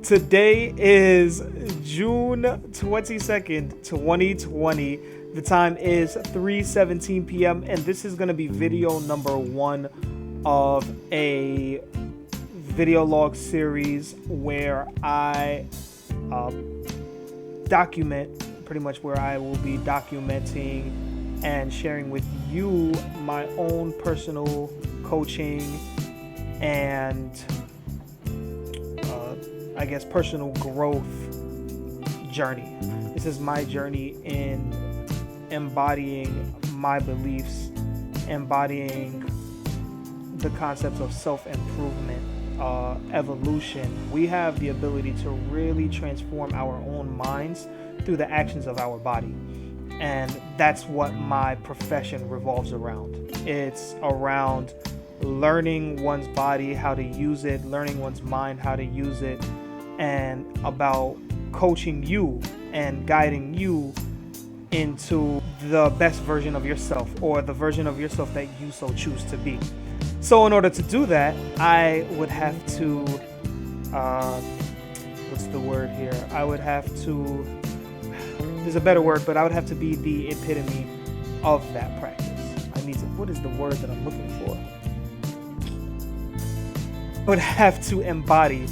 Today is June 22nd, 2020. The time is 3:17 p.m. and this is going to be video number 1 of a video log series where I document, pretty much where I will be documenting and sharing with you my own personal coaching and I guess personal growth journey. This is my journey in embodying my beliefs, embodying the concepts of self-improvement, evolution. We have the ability to really transform our own minds through the actions of our body. And that's what my profession revolves around. It's around learning one's body, how to use it, learning one's mind, how to use it, and about coaching you and guiding you into the best version of yourself, or the version of yourself that you so choose to be. So in order to do that, I would have to, what's the word here? I would have to, there's a better word, but I would have to be the epitome of that practice. What is the word that I'm looking for? I would have to embody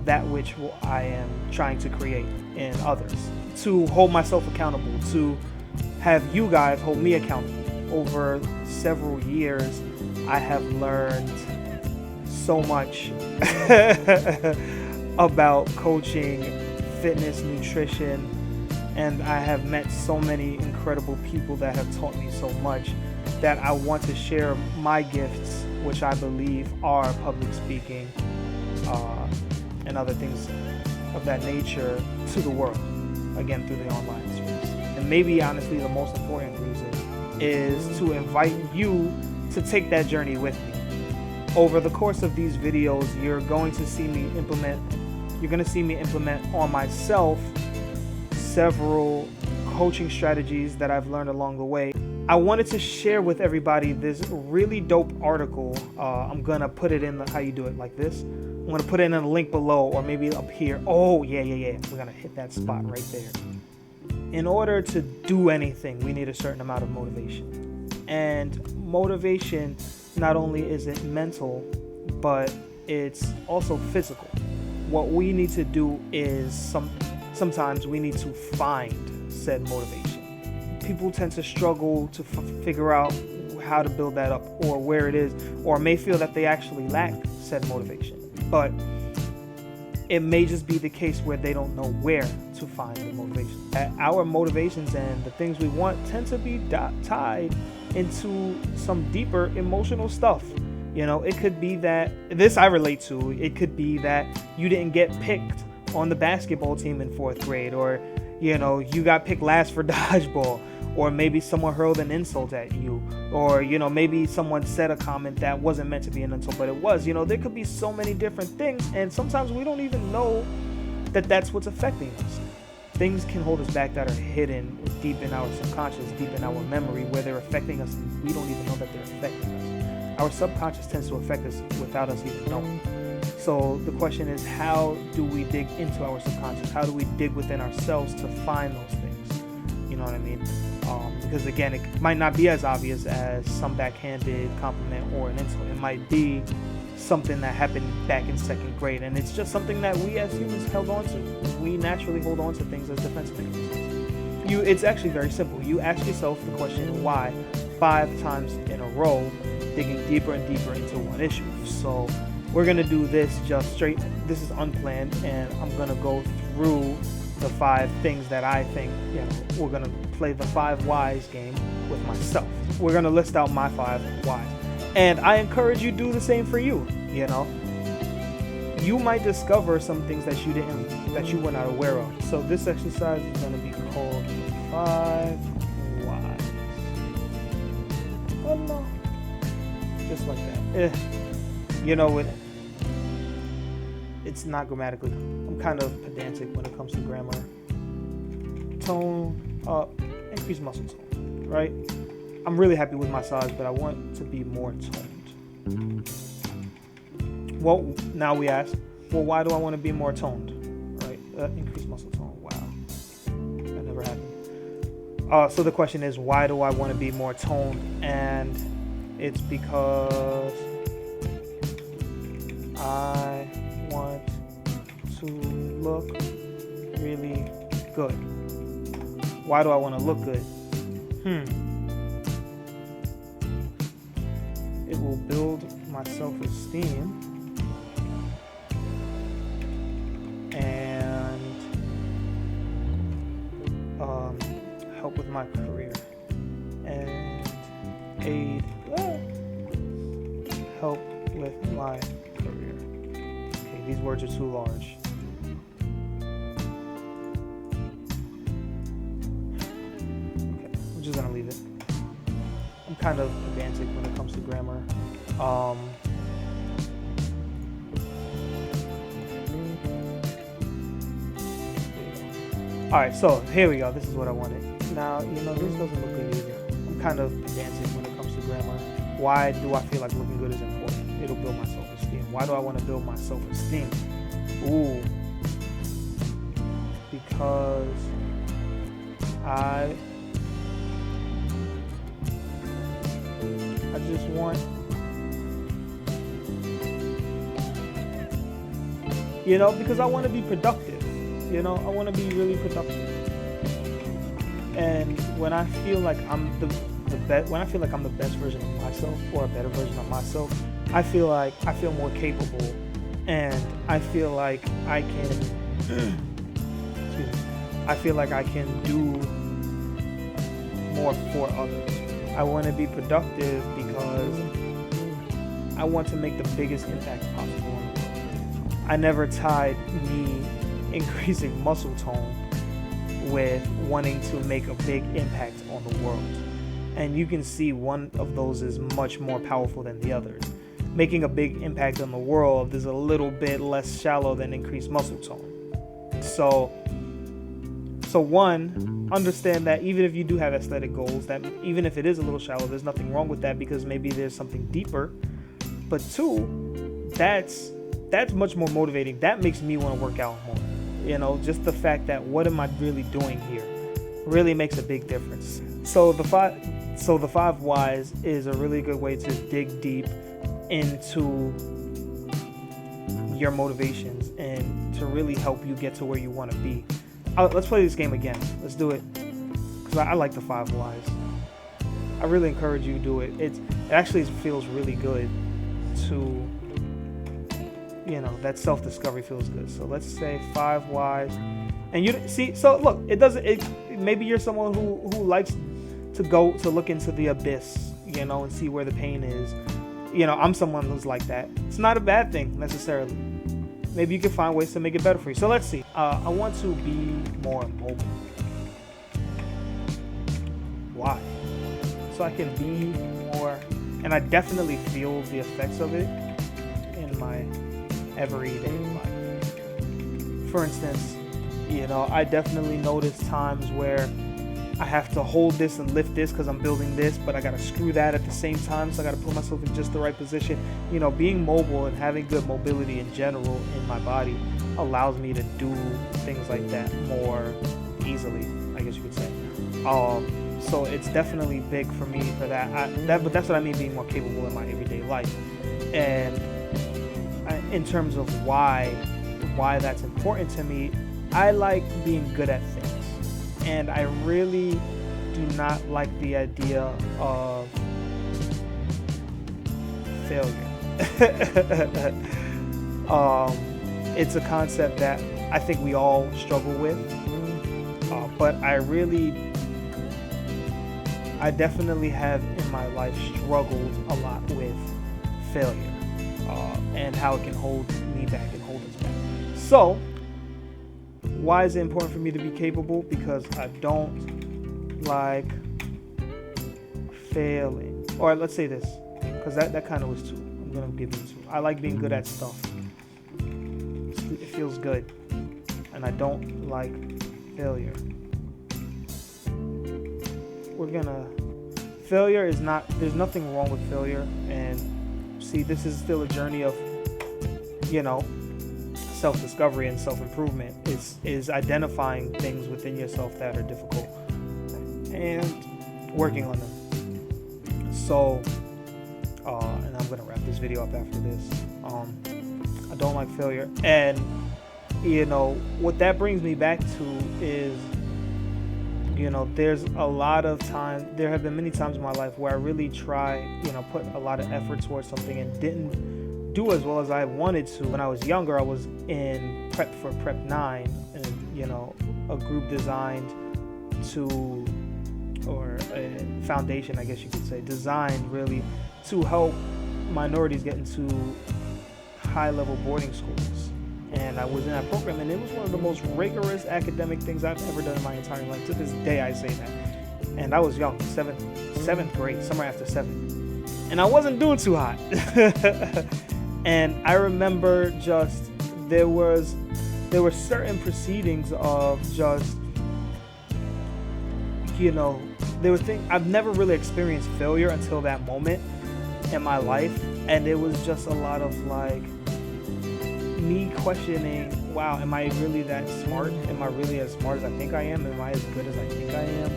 that which I am trying to create in others, to hold myself accountable, to have you guys hold me accountable. Over several years, I have learned so much about coaching, fitness, nutrition, and I have met so many incredible people that have taught me so much that I want to share my gifts, which I believe are public speaking, and other things of that nature, to the world, again through the online space. And maybe honestly the most important reason is to invite you to take that journey with me. Over the course of these videos, you're going to see me implement on myself several coaching strategies that I've learned along the way. I wanted to share with everybody this really dope article. I'm gonna put it in how you do it like this. I'm gonna put it in a link below, or maybe up here. Oh yeah. We're gonna hit that spot right there. In order to do anything, we need a certain amount of motivation. And motivation, not only is it mental, but it's also physical. What we need to do is sometimes we need to find said motivation. People tend to struggle to figure out how to build that up, or where it is, or may feel that they actually lack said motivation. But it may just be the case where they don't know where to find the motivation. Our motivations and the things we want tend to be tied into some deeper emotional stuff. You know, it could be that, this I relate to, it could be that you didn't get picked on the basketball team in 4th grade, or you know, you got picked last for dodgeball, or maybe someone hurled an insult at you, or you know, maybe someone said a comment that wasn't meant to be an insult but it was. You know, there could be so many different things, and sometimes we don't even know that that's what's affecting us. Things can hold us back that are hidden deep in our subconscious, deep in our memory, where they're affecting us and we don't even know that they're affecting us. Our subconscious tends to affect us without us even knowing. So the question is, how do we dig into our subconscious? How do we dig within ourselves to find those things? You know what I mean? Because again, it might not be as obvious as some backhanded compliment or an insult. It might be something that happened back in 2nd grade, and it's just something that we as humans held on to. We naturally hold on to things as defense mechanisms. It's actually very simple. You ask yourself the question why 5 times in a row, digging deeper and deeper into one issue. So we're gonna do this just straight. This is unplanned, and I'm gonna go through the 5 things that I think, you know, we're gonna play the 5 whys game with myself. We're gonna list out my 5 whys, and I encourage you to do the same for you. You know, you might discover some things that you were not aware of. So this exercise is gonna be called 5 whys. Oh no, just like that. You know what? It's not grammatically. I'm kind of pedantic when it comes to grammar. Tone up, increase muscle tone, right? I'm really happy with my size, but I want to be more toned. Well, now we ask, Well, why do I want to be more toned? Right? Increase muscle tone. Wow. That never happened. So the question is, why do I want to be more toned? And it's because I want to look really good. Why do I want to look good? It will build my self-esteem and help with my career and help with my career. Okay, these words are too large. Okay, I'm just gonna leave it. I'm kind of pedantic when it comes to grammar. Alright, so here we go. This is what I wanted. Now, this doesn't look good either. I'm kind of pedantic when it comes to grammar. Why do I feel like looking good is important? It'll build my self-esteem. Why do I want to build my self-esteem? Because I just want, because I want to be productive. I want to be really productive. And when I feel like I'm the best, when I feel like I'm the best version of myself or a better version of myself, I feel more capable, and I feel like I can. I feel like I can do more for others. I want to be productive because I want to make the biggest impact possible on the world. I never tied me increasing muscle tone with wanting to make a big impact on the world. And you can see one of those is much more powerful than the others. Making a big impact on the world is a little bit less shallow than increased muscle tone. So one, understand that even if you do have aesthetic goals, that even if it is a little shallow, there's nothing wrong with that because maybe there's something deeper. But two, that's much more motivating. That makes me want to work out more. Just the fact that what am I really doing here really makes a big difference. So the five whys is a really good way to dig deep into your motivations and to really help you get to where you want to be. Let's play this game again. Let's do it. Because I like the 5 whys. I really encourage you to do it. It actually feels really good to, that self-discovery feels good. So let's say 5 whys. And you see, so look, maybe you're someone who likes to look into the abyss, and see where the pain is. I'm someone who's like that. It's not a bad thing necessarily. Maybe you can find ways to make it better for you. So let's see. I want to be more mobile. Why? So I can be more, and I definitely feel the effects of it in my everyday life. For instance, I definitely notice times where I have to hold this and lift this because I'm building this, but I got to screw that at the same time, so I got to put myself in just the right position. Being mobile and having good mobility in general in my body allows me to do things like that more easily, I guess you could say. So it's definitely big for me for that. But that's what I mean, being more capable in my everyday life. And in terms of why that's important to me, I like being good at things. And I really do not like the idea of failure. It's a concept that I think we all struggle with. But I definitely have in my life struggled a lot with failure and how it can hold me back and hold us back. So, why is it important for me to be capable? Because I don't like failing. Or let's say this, because that kind of was 2. I'm going to give you 2. I like being good at stuff. It feels good. And I don't like failure. Failure is not, there's nothing wrong with failure. And see, this is still a journey of, self-discovery and self-improvement is identifying things within yourself that are difficult and working on them. So, and I'm gonna wrap this video up after this. I don't like failure, and what that brings me back to is, there's a lot of time. There have been many times in my life where I really tried, put a lot of effort towards something and didn't do as well as I wanted to. When I was younger, I was in prep for Prep 9, and a group designed to, or a foundation, I guess you could say, designed really to help minorities get into high-level boarding schools. And I was in that program, and it was one of the most rigorous academic things I've ever done in my entire life. To this day, I say that. And I was young, seventh grade, somewhere after 7th. And I wasn't doing too hot. And I remember just there were certain proceedings of just, there were things I've never really experienced failure until that moment in my life, and it was just a lot of like me questioning, wow, am I really that smart? Am I really as smart as I think I am? Am I as good as I think I am?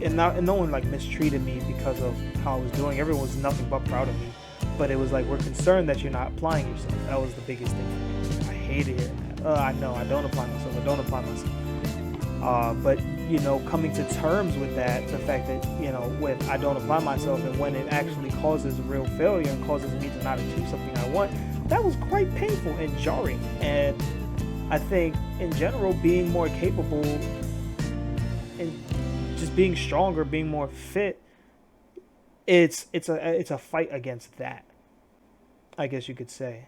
And no one like mistreated me because of how I was doing. Everyone was nothing but proud of me, but it was like, we're concerned that you're not applying yourself. That was the biggest thing for me. I hated hearing that. I know I don't apply myself. But coming to terms with that, the fact that when I don't apply myself, and when it actually causes real failure and causes me to not achieve something I want, that was quite painful and jarring. And I think in general, being more capable and just being stronger, being more fit, it's a fight against that, I guess you could say.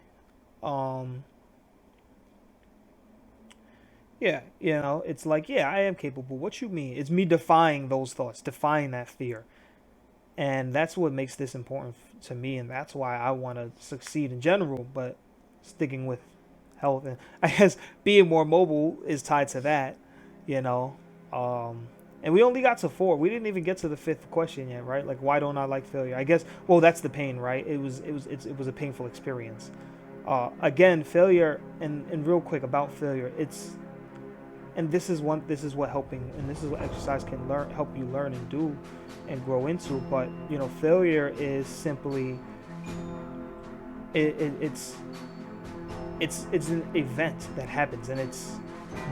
Yeah, it's like, yeah, I am capable. What you mean? It's me defying those thoughts, defying that fear. And that's what makes this important to me, and that's why I want to succeed in general, but sticking with health. And I guess being more mobile is tied to that, you know. And we only got to 4. We didn't even get to the 5th question yet, right? Like, why don't I like failure? I guess, well, that's the pain, right? It was a painful experience. Again, failure, and real quick about failure, this is what exercise can help you learn and do and grow into. But failure is simply it's an event that happens, and it's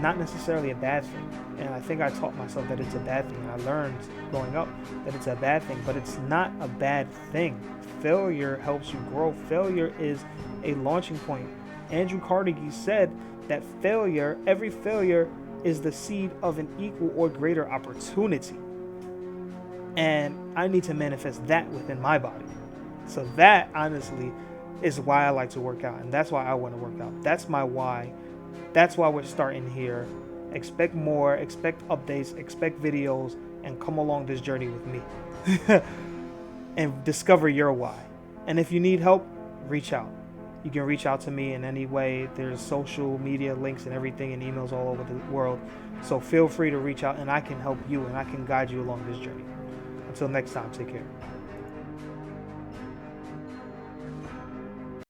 not necessarily a bad thing. And I think I taught myself that it's a bad thing. I learned growing up that it's a bad thing, but it's not a bad thing. Failure helps you grow. Failure is a launching point. Andrew Carnegie said that every failure is the seed of an equal or greater opportunity. And I need to manifest that within my body. So that, honestly, is why I like to work out. And that's why I want to work out. That's my why. That's why we're starting here. Expect more, expect updates, expect videos, and come along this journey with me. And discover your why. And if you need help, reach out. You can reach out to me in any way. There's social media links and everything and emails all over the world. So feel free to reach out, and I can help you, and I can guide you along this journey. Until next time, take care.